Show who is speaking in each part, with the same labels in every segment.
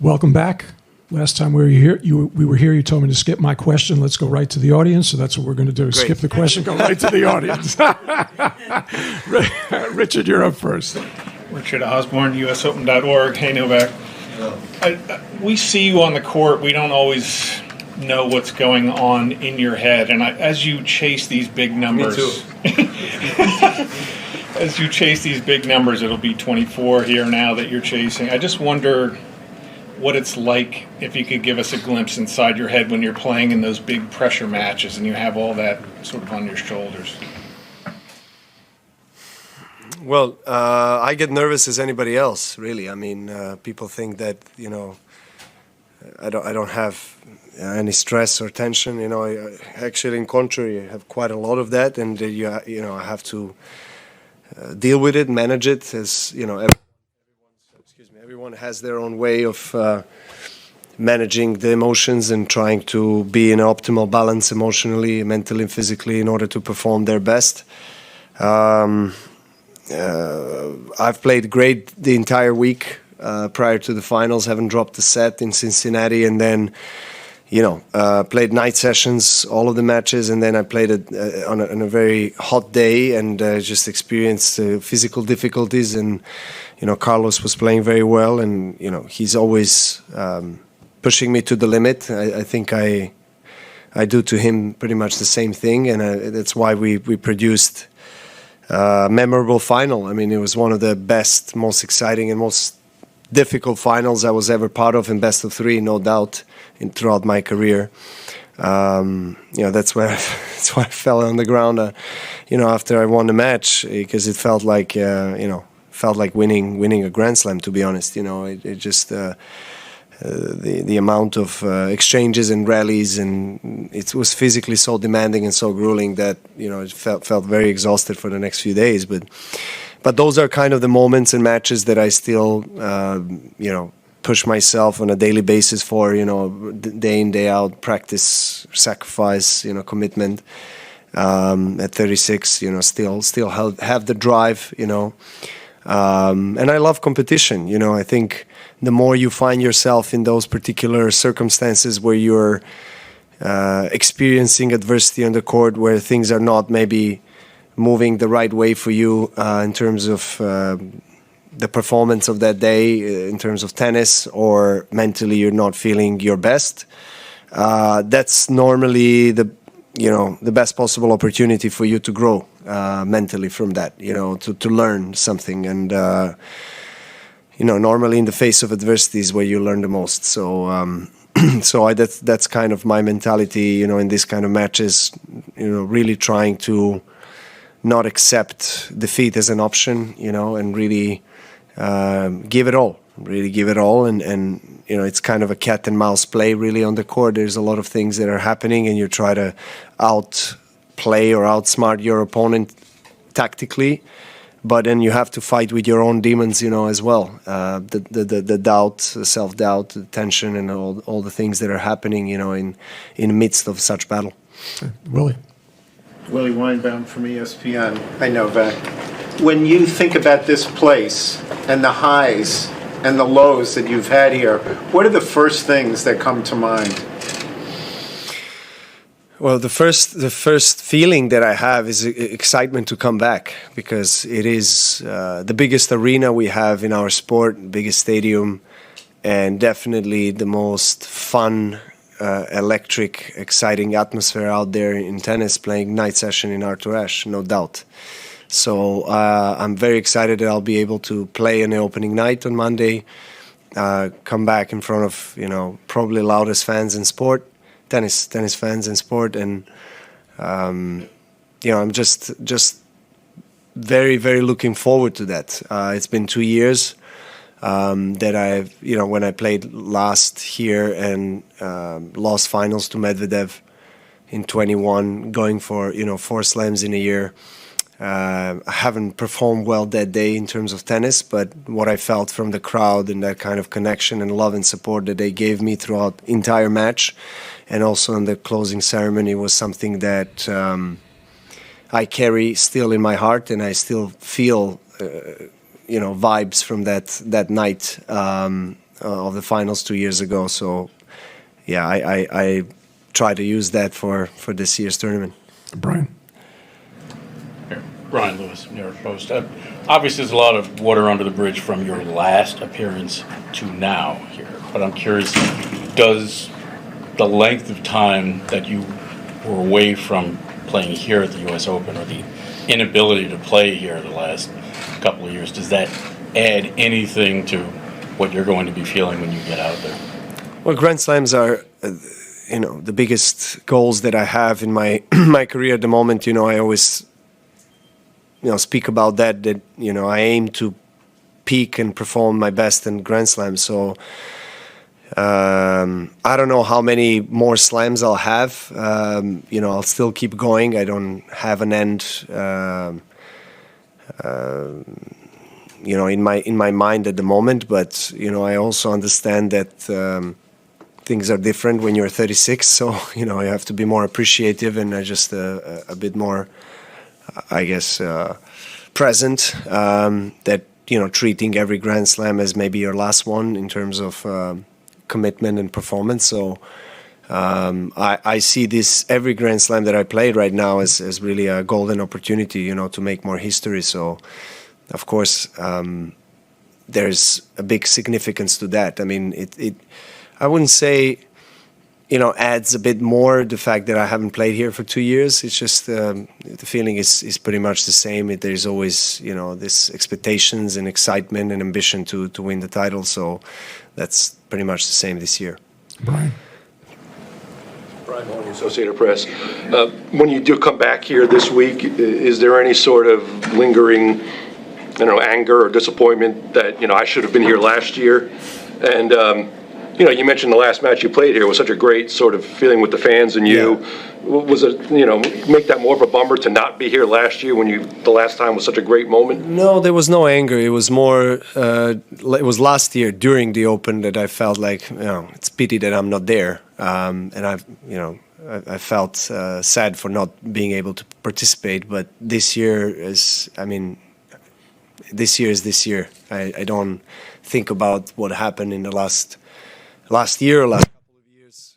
Speaker 1: Welcome back. Last time we were here, you told me to skip my question. Let's go right to the audience. So that's what we're going to do.
Speaker 2: Great.
Speaker 1: Skip the question, go right to the audience. Richard, you're up first.
Speaker 3: Richard Osborne, USOpen.org. Hey, Novak. We see you on the court. We don't always know what's going on in your head. And as you chase these big numbers...
Speaker 2: Me too.
Speaker 3: As you chase these big numbers, it'll be 24 here now that you're chasing. I just wonder what it's like, if you could give us a glimpse inside your head when you're playing in those big pressure matches and you have all that sort of on your shoulders.
Speaker 2: Well, I get nervous as anybody else, really. I mean, people think that, I don't have any stress or tension. I actually, in contrary, I have quite a lot of that, and I have to deal with it, manage it, as everyone has their own way of managing the emotions and trying to be in optimal balance emotionally, mentally, and physically in order to perform their best. I've played great the entire week prior to the finals, haven't dropped a set in Cincinnati, and then played night sessions, all of the matches, and then I played it on a very hot day and just experienced physical difficulties. And Carlos was playing very well, and he's always pushing me to the limit. I think I do to him pretty much the same thing, and that's why we produced a memorable final. I mean, it was one of the best, most exciting, and most difficult finals I was ever part of, in best of three, no doubt, throughout my career. That's where I fell on the ground. After I won the match, because it felt like winning a Grand Slam. To be honest, it just the amount of exchanges and rallies, and it was physically so demanding and so grueling that it felt very exhausted for the next few days. But those are kind of the moments and matches that I still push myself on a daily basis for, day in, day out, practice, sacrifice, commitment. At 36, still have the drive, and I love competition. I think the more you find yourself in those particular circumstances where you're experiencing adversity on the court, where things are not maybe moving the right way for you in terms of the performance of that day, in terms of tennis, or mentally you're not feeling your best, that's normally the best possible opportunity for you to grow mentally from that, to learn something. And normally in the face of adversity is where you learn the most. So that's kind of my mentality, in these kind of matches, really trying to not accept defeat as an option, and really give it all. And it's kind of a cat and mouse play really on the court. There's a lot of things that are happening, and you try to outplay or outsmart your opponent tactically, but then you have to fight with your own demons, as well. The doubt, the self-doubt, the tension, and all the things that are happening, in the midst of such battle.
Speaker 1: Willie
Speaker 4: Weinbaum from ESPN. Hi, Novak. When you think about this place and the highs and the lows that you've had here, what are the first things that come to mind?
Speaker 2: Well, the first feeling that I have is excitement to come back, because it is the biggest arena we have in our sport, biggest stadium, and definitely the most fun, electric, exciting atmosphere out there in tennis, playing night session in Arthur Ashe, no doubt. So I'm very excited that I'll be able to play in the opening night on Monday, come back in front of probably loudest fans in sport, tennis fans in sport, and I'm just very, very looking forward to that. It's been 2 years that I've when I played last here and lost finals to Medvedev in 21, going for 4 slams in a year. I haven't performed well that day in terms of tennis, but what I felt from the crowd and that kind of connection and love and support that they gave me throughout the entire match, and also in the closing ceremony, was something that I carry still in my heart, and I still feel vibes from that night of the finals 2 years ago. So, yeah, I try to use that for this year's tournament.
Speaker 1: Brian.
Speaker 5: Brian Lewis, New York Post. Obviously, there's a lot of water under the bridge from your last appearance to now here. But I'm curious, does the length of time that you were away from playing here at the U.S. Open, or the inability to play here the last couple of years, does that add anything to what you're going to be feeling when you get out there?
Speaker 2: Well, Grand Slams are, the biggest goals that I have in my my career at the moment. I always, speak about that. I aim to peak and perform my best in Grand Slam. So I don't know how many more slams I'll have. I'll still keep going. I don't have an end. In my mind at the moment, but I also understand that things are different when you're 36. So you have to be more appreciative and just a bit more, I guess, present. That treating every Grand Slam as maybe your last one in terms of commitment and performance. So I see this every Grand Slam that I played right now as really a golden opportunity, to make more history. So. Of course, there's a big significance to that. I mean, I wouldn't say, adds a bit more the fact that I haven't played here for 2 years. It's just the feeling is pretty much the same. There's always, this expectations and excitement and ambition to win the title. So that's pretty much the same this year.
Speaker 1: Brian.
Speaker 6: Brian Mahoney, Associated Press. When you do come back here this week, is there any sort of lingering anger or disappointment that, I should have been here last year? And, you mentioned the last match you played here was such a great sort of feeling with the fans and you. Yeah. Was it, make that more of a bummer to not be here last year when the last time was such a great moment?
Speaker 2: No, there was no anger. It was more, it was last year during the Open that I felt like, it's pity that I'm not there. And I felt sad for not being able to participate. But this year is this year. I don't think about what happened in the last year or last couple of years.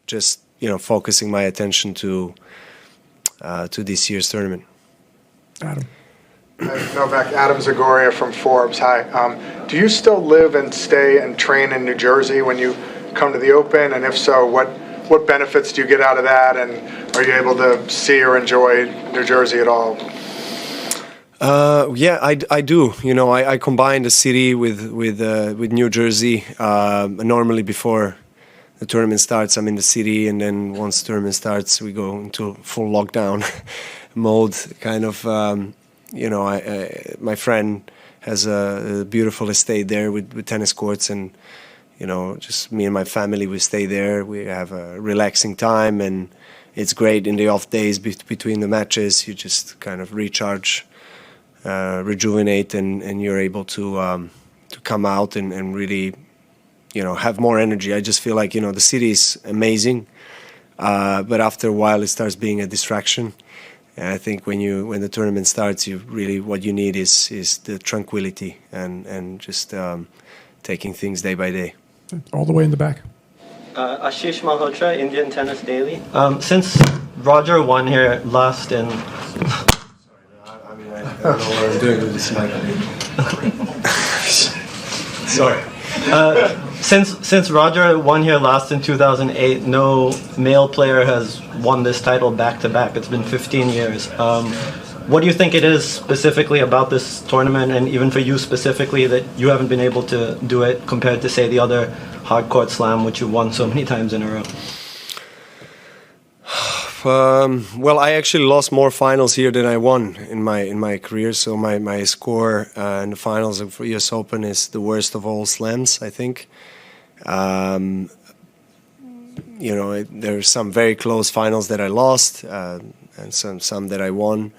Speaker 2: Just focusing my attention to this year's tournament.
Speaker 1: Adam.
Speaker 7: Novak, Adam Zagoria from Forbes. Hi. Do you still live and stay and train in New Jersey when you come to the Open? And if so, what benefits do you get out of that? And are you able to see or enjoy New Jersey at all?
Speaker 2: Yeah, I do. I combine the city with New Jersey. Normally, before the tournament starts, I'm in the city, and then once the tournament starts, we go into full lockdown mode. Kind of, my friend has a beautiful estate there with tennis courts, and just me and my family, we stay there. We have a relaxing time, and it's great in the off days between the matches. You just kind of recharge. Rejuvenate and you're able to come out and really have more energy. I just feel like the city is amazing, but after a while it starts being a distraction. And I think when the tournament starts, what you need is the tranquility and just taking things day by day.
Speaker 1: All the way in the back.
Speaker 8: Ashish Malhotra, Indian Tennis Daily. Since Roger won here last in.
Speaker 2: I don't know what I'm doing with this mic. Sorry.
Speaker 8: Since Roger won here last in 2008, no male player has won this title back to back. It's been 15 years. What do you think it is specifically about this tournament, and even for you specifically, that you haven't been able to do it compared to, say, the other hardcourt slam, which you've won so many times in a row?
Speaker 2: Well, I actually lost more finals here than I won in my career. So my score in the finals of U.S. Open is the worst of all slams, I think. There's some very close finals that I lost, and some that I won.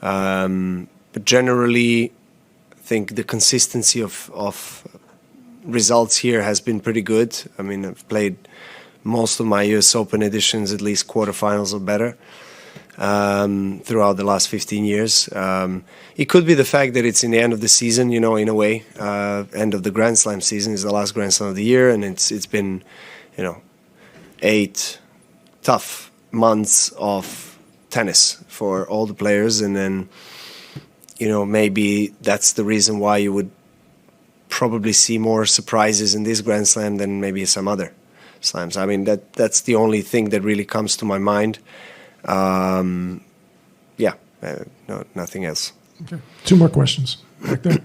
Speaker 2: But generally, I think the consistency of results here has been pretty good. I mean, I've played most of my U.S. Open editions at least quarterfinals or better. throughout the last 15 years. It could be the fact that it's in the end of the season, in a way. End of the Grand Slam season is the last Grand Slam of the year, and it's been, 8 tough months of tennis for all the players, and then, maybe that's the reason why you would probably see more surprises in this Grand Slam than maybe some other slams. I mean, that's the only thing that really comes to my mind. No, nothing else.
Speaker 1: Okay. 2 more questions. Back there.